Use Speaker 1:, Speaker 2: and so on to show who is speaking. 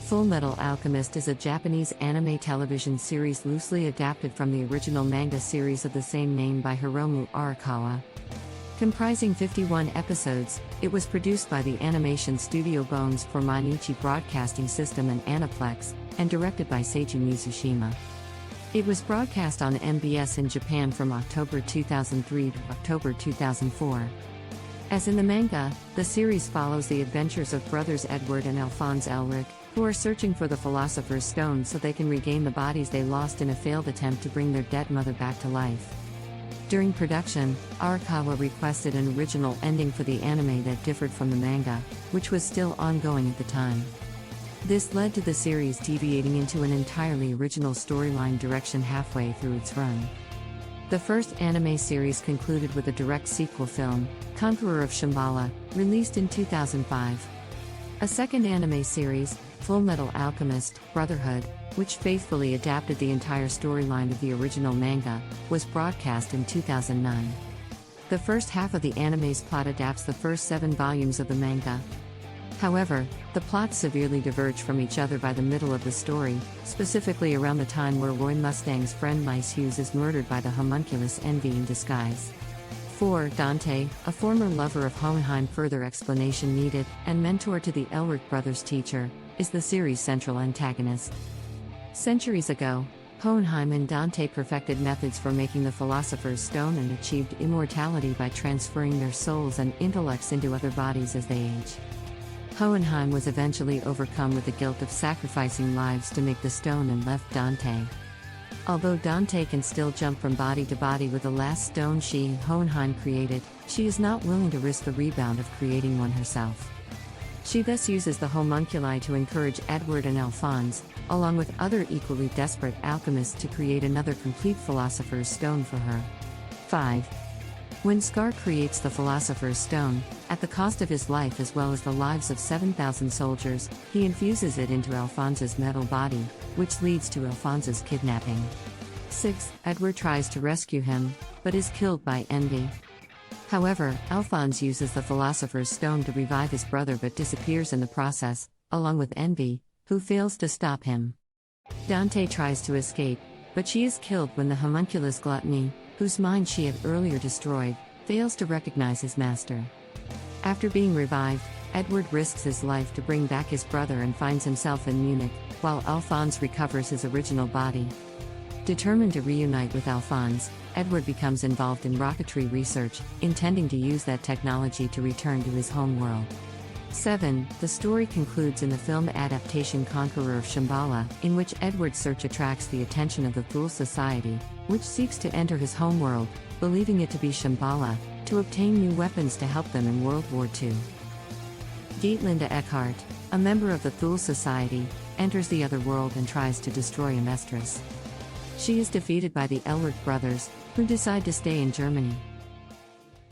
Speaker 1: Fullmetal Alchemist is a Japanese anime television series loosely adapted from the original manga series of the same name by Hiromu Arakawa. Comprising 51 episodes, it was produced by the animation studio Bones for Mainichi Broadcasting System and Aniplex, and directed by Seiji Mizushima. It was broadcast on MBS in Japan from October 2003 to October 2004. As in the manga, the series follows the adventures of brothers Edward and Alphonse Elric, who are searching for the Philosopher's Stone so they can regain the bodies they lost in a failed attempt to bring their dead mother back to life. During production, Arakawa requested an original ending for the anime that differed from the manga, which was still ongoing at the time. This led to the series deviating into an entirely original storyline direction halfway through its run. The first anime series concluded with a direct sequel film, Conqueror of Shambhala, released in 2005. A second anime series, Fullmetal Alchemist, Brotherhood, which faithfully adapted the entire storyline of the original manga, was broadcast in 2009. The first half of the anime's plot adapts the first 7 volumes of the manga. However, the plots severely diverge from each other by the middle of the story, specifically around the time where Roy Mustang's friend Mice Hughes is murdered by the homunculus Envy in disguise. 4. Dante, a former lover of Hohenheim. Further explanation needed, and mentor to the Elric brothers' teacher, is the series' central antagonist. Centuries ago, Hohenheim and Dante perfected methods for making the Philosopher's Stone and achieved immortality by transferring their souls and intellects into other bodies as they age. Hohenheim was eventually overcome with the guilt of sacrificing lives to make the stone and left Dante. Although Dante can still jump from body to body with the last stone she and Hohenheim created, she is not willing to risk the rebound of creating one herself. She thus uses the homunculi to encourage Edward and Alphonse, along with other equally desperate alchemists, to create another complete Philosopher's Stone for her. 5. When Scar creates the Philosopher's Stone, at the cost of his life as well as the lives of 7,000 soldiers, he infuses it into Alphonse's metal body, which leads to Alphonse's kidnapping. 6. Edward tries to rescue him, but is killed by Envy. However, Alphonse uses the Philosopher's Stone to revive his brother but disappears in the process, along with Envy, who fails to stop him. Dante tries to escape, but she is killed when the homunculus Gluttony, whose mind she had earlier destroyed, fails to recognize his master. After being revived, Edward risks his life to bring back his brother and finds himself in Munich, while Alphonse recovers his original body. Determined to reunite with Alphonse, Edward becomes involved in rocketry research, intending to use that technology to return to his home world. 7. The story concludes in the film adaptation Conqueror of Shambhala, in which Edward's search attracts the attention of the Thule Society, which seeks to enter his homeworld, believing it to be Shambhala, to obtain new weapons to help them in World War II. Dietlinde Eckhart, a member of the Thule Society, enters the other world and tries to destroy Amestris. She is defeated by the Elric brothers, who decide to stay in Germany.